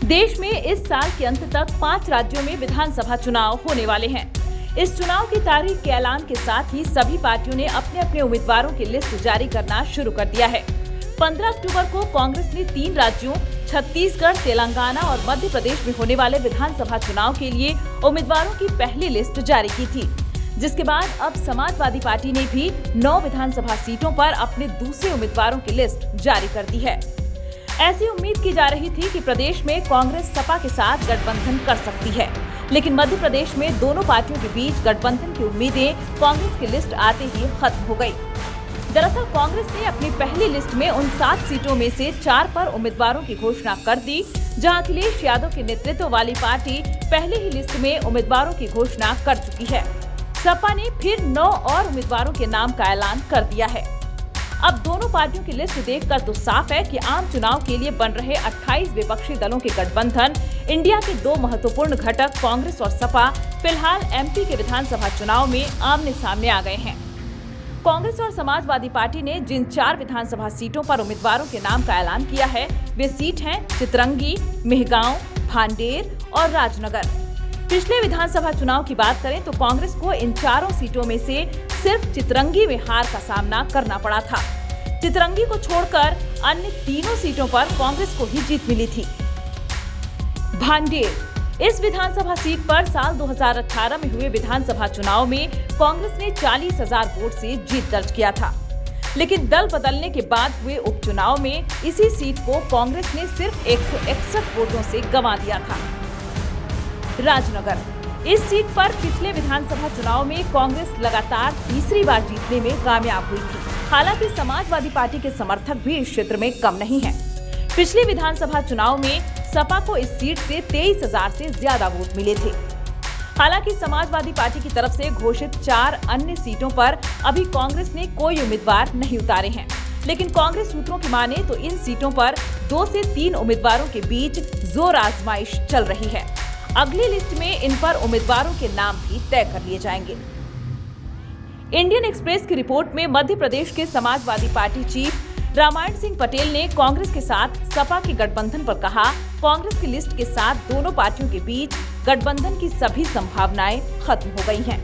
देश में इस साल के अंत तक 5 राज्यों में विधानसभा चुनाव होने वाले हैं। इस चुनाव की तारीख के ऐलान के साथ ही सभी पार्टियों ने अपने अपने उम्मीदवारों की लिस्ट जारी करना शुरू कर दिया है। 15 अक्टूबर को कांग्रेस ने 3 राज्यों छत्तीसगढ़, तेलंगाना और मध्य प्रदेश में होने वाले विधानसभा चुनाव के लिए उम्मीदवारों की पहली लिस्ट जारी की थी, जिसके बाद अब समाजवादी पार्टी ने भी 9 विधानसभा सीटों पर अपने दूसरे उम्मीदवारों की लिस्ट जारी कर दी है। ऐसी उम्मीद की जा रही थी कि प्रदेश में कांग्रेस सपा के साथ गठबंधन कर सकती है, लेकिन मध्य प्रदेश में दोनों पार्टियों के बीच गठबंधन की उम्मीदें कांग्रेस की लिस्ट आते ही खत्म हो गई। दरअसल कांग्रेस ने अपनी पहली लिस्ट में उन 7 सीटों में से 4 पर उम्मीदवारों की घोषणा कर दी, जहां अखिलेश यादव के नेतृत्व वाली पार्टी पहले ही लिस्ट में उम्मीदवारों की घोषणा कर चुकी है। सपा ने फिर 9 और उम्मीदवारों के नाम का ऐलान कर दिया है। अब दोनों पार्टियों की लिस्ट देखकर तो साफ है कि आम चुनाव के लिए बन रहे 28 विपक्षी दलों के गठबंधन इंडिया के 2 महत्वपूर्ण घटक कांग्रेस और सपा फिलहाल एमपी के विधानसभा चुनाव में आमने सामने आ गए हैं। कांग्रेस और समाजवादी पार्टी ने जिन 4 विधानसभा सीटों पर उम्मीदवारों के नाम का ऐलान किया है, वे सीट हैं चितरंगी, मेहगांव, भांडेर और राजनगर। पिछले विधानसभा चुनाव की बात करें तो कांग्रेस को इन 4 सीटों में से सिर्फ चितरंगी में हार का सामना करना पड़ा था। चितरंगी को छोड़कर अन्य तीनों सीटों पर कांग्रेस को ही जीत मिली थी। भांडेर, इस विधानसभा सीट पर साल 2018 में हुए विधानसभा चुनाव में कांग्रेस ने 40,000 वोट से जीत दर्ज किया था, लेकिन दल बदलने के बाद हुए उपचुनाव में इसी सीट को कांग्रेस ने सिर्फ 161 वोटों से गंवा दिया था। राजनगर, इस सीट पर पिछले विधानसभा चुनाव में कांग्रेस लगातार तीसरी बार जीतने में कामयाब हुई थी। हालांकि समाजवादी पार्टी के समर्थक भी इस क्षेत्र में कम नहीं हैं। पिछले विधानसभा चुनाव में सपा को इस सीट से 23,000 से ज्यादा वोट मिले थे। हालांकि समाजवादी पार्टी की तरफ से घोषित 4 अन्य सीटों पर अभी कांग्रेस ने कोई उम्मीदवार नहीं उतारे हैं, लेकिन कांग्रेस सूत्रों की माने तो इन सीटों पर 2 से 3 उम्मीदवारों के बीच जोर आजमाइश चल रही है। अगली लिस्ट में इन पर उम्मीदवारों के नाम भी तय कर लिए जाएंगे। इंडियन एक्सप्रेस की रिपोर्ट में मध्य प्रदेश के समाजवादी पार्टी चीफ रामायण सिंह पटेल ने कांग्रेस के साथ सपा के गठबंधन पर कहा, कांग्रेस की लिस्ट के साथ दोनों पार्टियों के बीच गठबंधन की सभी संभावनाएं खत्म हो गई हैं।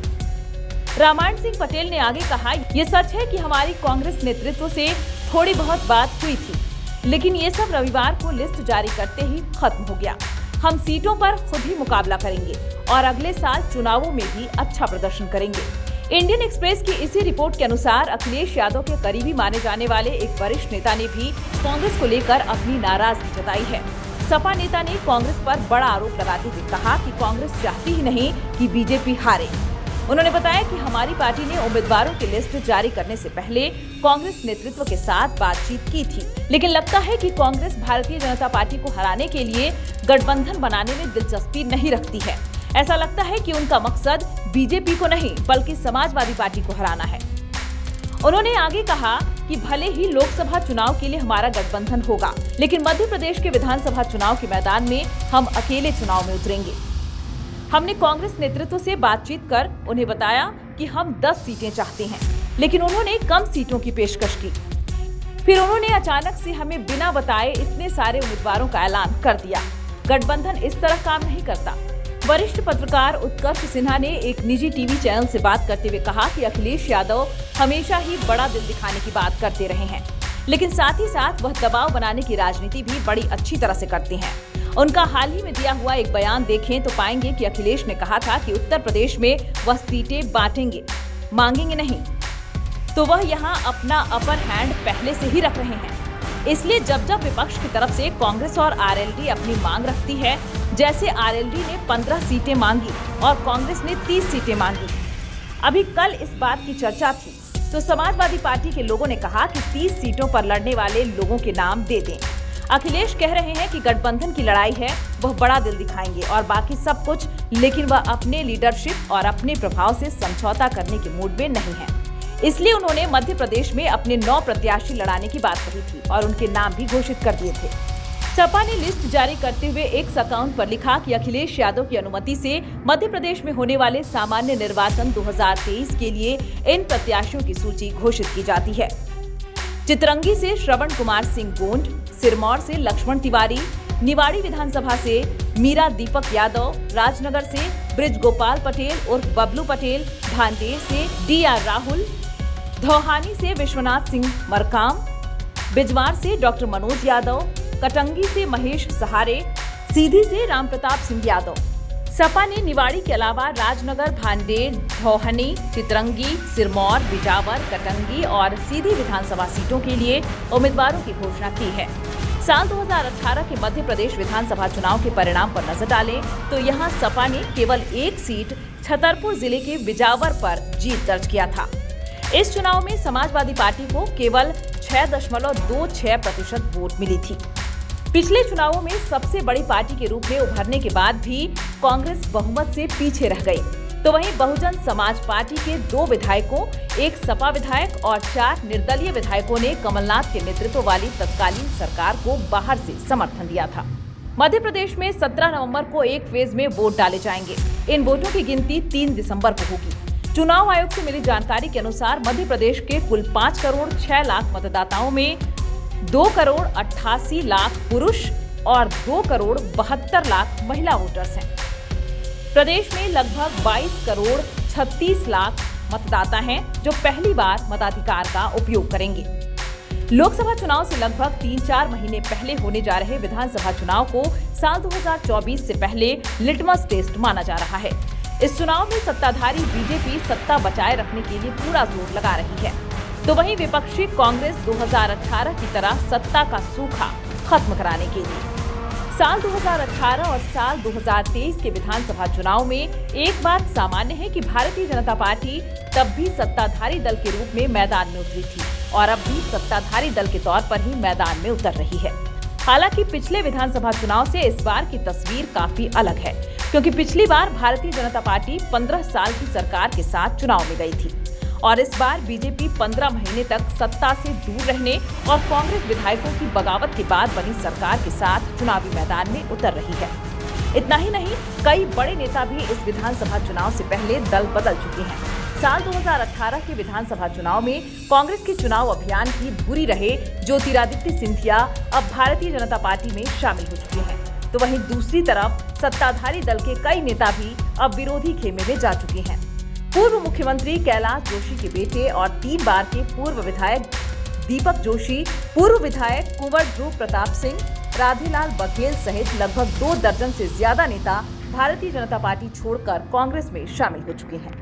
रामायण सिंह पटेल ने आगे कहा, ये सच है कि हमारी कांग्रेस नेतृत्व से थोड़ी बहुत बात हुई थी, लेकिन ये सब रविवार को लिस्ट जारी करते ही खत्म हो गया। हम सीटों पर खुद ही मुकाबला करेंगे और अगले साल चुनावों में भी अच्छा प्रदर्शन करेंगे। इंडियन एक्सप्रेस की इसी रिपोर्ट के अनुसार अखिलेश यादव के करीबी माने जाने वाले एक वरिष्ठ नेता ने भी कांग्रेस को लेकर अपनी नाराजगी जताई है। सपा नेता ने कांग्रेस पर बड़ा आरोप लगाते हुए कहा कि कांग्रेस चाहती ही नहीं कि बीजेपी हारे। उन्होंने बताया कि हमारी पार्टी ने उम्मीदवारों की लिस्ट जारी करने से पहले कांग्रेस नेतृत्व के साथ बातचीत की थी, लेकिन लगता है कि कांग्रेस भारतीय जनता पार्टी को हराने के लिए गठबंधन बनाने में दिलचस्पी नहीं रखती है। ऐसा लगता है कि उनका मकसद बीजेपी को नहीं बल्कि समाजवादी पार्टी को हराना है। उन्होंने आगे कहा कि भले ही लोकसभा चुनाव के लिए हमारा गठबंधन होगा, लेकिन मध्य प्रदेश के विधानसभा चुनाव के मैदान में हम अकेले चुनाव में उतरेंगे। हमने कांग्रेस नेतृत्व से बातचीत कर उन्हें बताया कि हम 10 सीटें चाहते हैं, लेकिन उन्होंने कम सीटों की पेशकश की। फिर उन्होंने अचानक से हमें बिना बताए इतने सारे उम्मीदवारों का ऐलान कर दिया। गठबंधन इस तरह काम नहीं करता। वरिष्ठ पत्रकार उत्कर्ष सिन्हा ने एक निजी टीवी चैनल से बात करते हुए कहा कि अखिलेश यादव हमेशा ही बड़ा दिल दिखाने की बात करते रहे हैं, लेकिन साथ ही साथ वह दबाव बनाने की राजनीति भी बड़ी अच्छी तरह से करते हैं। उनका हाल ही में दिया हुआ एक बयान देखें तो पाएंगे कि अखिलेश ने कहा था कि उत्तर प्रदेश में वह सीटें बांटेंगे, मांगेंगे नहीं। तो वह यहाँ अपना अपर हैंड पहले से ही रख रहे हैं। इसलिए जब जब विपक्ष की तरफ से कांग्रेस और आरएलडी अपनी मांग रखती है, जैसे आरएलडी ने 15 सीटें मांगी और कांग्रेस ने 30 सीटें मांगी। अभी कल इस बात की चर्चा थी तो समाजवादी पार्टी के लोगों ने कहा कि 30 सीटों पर लड़ने वाले लोगों के नाम दे दें। अखिलेश कह रहे हैं कि गठबंधन की लड़ाई है, वह बड़ा दिल दिखाएंगे और बाकी सब कुछ, लेकिन वह अपने लीडरशिप और अपने प्रभाव से समझौता करने के मूड में नहीं है। इसलिए उन्होंने मध्य प्रदेश में अपने 9 प्रत्याशी लड़ाने की बात कही थी और उनके नाम भी घोषित कर दिए थे। सपा ने लिस्ट जारी करते हुए एक अकाउंट पर लिखा कि अखिलेश यादव की अनुमति से मध्य प्रदेश में होने वाले सामान्य निर्वाचन 2023 के लिए इन प्रत्याशियों की सूची घोषित की जाती है। चितरंगी से श्रवण कुमार सिंह गोंड, सिरमौर से लक्ष्मण तिवारी, निवाड़ी विधानसभा से मीरा दीपक यादव, राजनगर से ब्रिज गोपाल पटेल उर्फ बबलू पटेल, भांडेर से DR राहुल, धौहानी से विश्वनाथ सिंह मरकाम, बिजवार से डॉक्टर मनोज यादव, कटंगी से महेश सहारे, सीधी से रामप्रताप सिंह यादव। सपा ने निवाड़ी के अलावा राजनगर, भांडेर, धौहनी, चितरंगी, सिरमौर, बिजावर, कटंगी और सीधी विधानसभा सीटों के लिए उम्मीदवारों की घोषणा की है। साल 2018 के मध्य प्रदेश विधानसभा चुनाव के परिणाम पर नजर डालें तो यहां सपा ने केवल एक सीट छतरपुर जिले के बिजावर पर जीत दर्ज किया था। इस चुनाव में समाजवादी पार्टी को केवल 6.26% वोट मिली थी। पिछले चुनावों में सबसे बड़ी पार्टी के रूप में उभरने के बाद भी कांग्रेस बहुमत से पीछे रह गई, तो वहीं बहुजन समाज पार्टी के 2 विधायकों, 1 सपा विधायक और 4 निर्दलीय विधायकों ने कमलनाथ के नेतृत्व वाली तत्कालीन सरकार को बाहर से समर्थन दिया था। मध्य प्रदेश में 17 नवंबर को एक फेज में वोट डाले जाएंगे। इन वोटों की गिनती 3 दिसंबर को होगी। चुनाव आयोग से मिली जानकारी के अनुसार मध्य प्रदेश के कुल 5 करोड़ 6 लाख मतदाताओं में 2 करोड़ 88 लाख पुरुष और 2 करोड़ 72 लाख महिला वोटर्स हैं। प्रदेश में लगभग 22 करोड़ 36 लाख मतदाता हैं जो पहली बार मताधिकार का उपयोग करेंगे। लोकसभा चुनाव से लगभग 3-4 महीने पहले होने जा रहे विधानसभा चुनाव को साल 2024 से पहले लिटमस टेस्ट माना जा रहा है। इस चुनाव में सत्ताधारी बीजेपी सत्ता बचाए रखने के लिए पूरा जोर लगा रही है, तो वहीं विपक्षी कांग्रेस 2018 की तरह सत्ता का सूखा खत्म कराने के लिए। साल 2018 और साल 2023 के विधानसभा चुनाव में एक बात सामान्य है कि भारतीय जनता पार्टी तब भी सत्ताधारी दल के रूप में मैदान में उतरी थी और अब भी सत्ताधारी दल के तौर पर ही मैदान में उतर रही है। हालांकि पिछले विधानसभा चुनाव से इस बार की तस्वीर काफी अलग है, क्योंकि पिछली बार भारतीय जनता पार्टी 15 साल की सरकार के साथ चुनाव में गई थी और इस बार बीजेपी 15 महीने तक सत्ता से दूर रहने और कांग्रेस विधायकों की बगावत के बाद बनी सरकार के साथ चुनावी मैदान में उतर रही है। इतना ही नहीं, कई बड़े नेता भी इस विधानसभा चुनाव से पहले दल बदल चुके हैं। साल 2018 के विधानसभा चुनाव में कांग्रेस के चुनाव अभियान की धुरी रहे ज्योतिरादित्य सिंधिया अब भारतीय जनता पार्टी में शामिल हो चुके हैं, तो वहीं दूसरी तरफ सत्ताधारी दल के कई नेता भी अब विरोधी खेमे में जा चुके हैं। पूर्व मुख्यमंत्री कैलाश जोशी के बेटे और 3 बार के पूर्व विधायक दीपक जोशी, पूर्व विधायक कुंवर ध्रुव प्रताप सिंह, राधेलाल बघेल सहित लगभग 2 दर्जन से ज्यादा नेता भारतीय जनता पार्टी छोड़कर कांग्रेस में शामिल हो चुके हैं।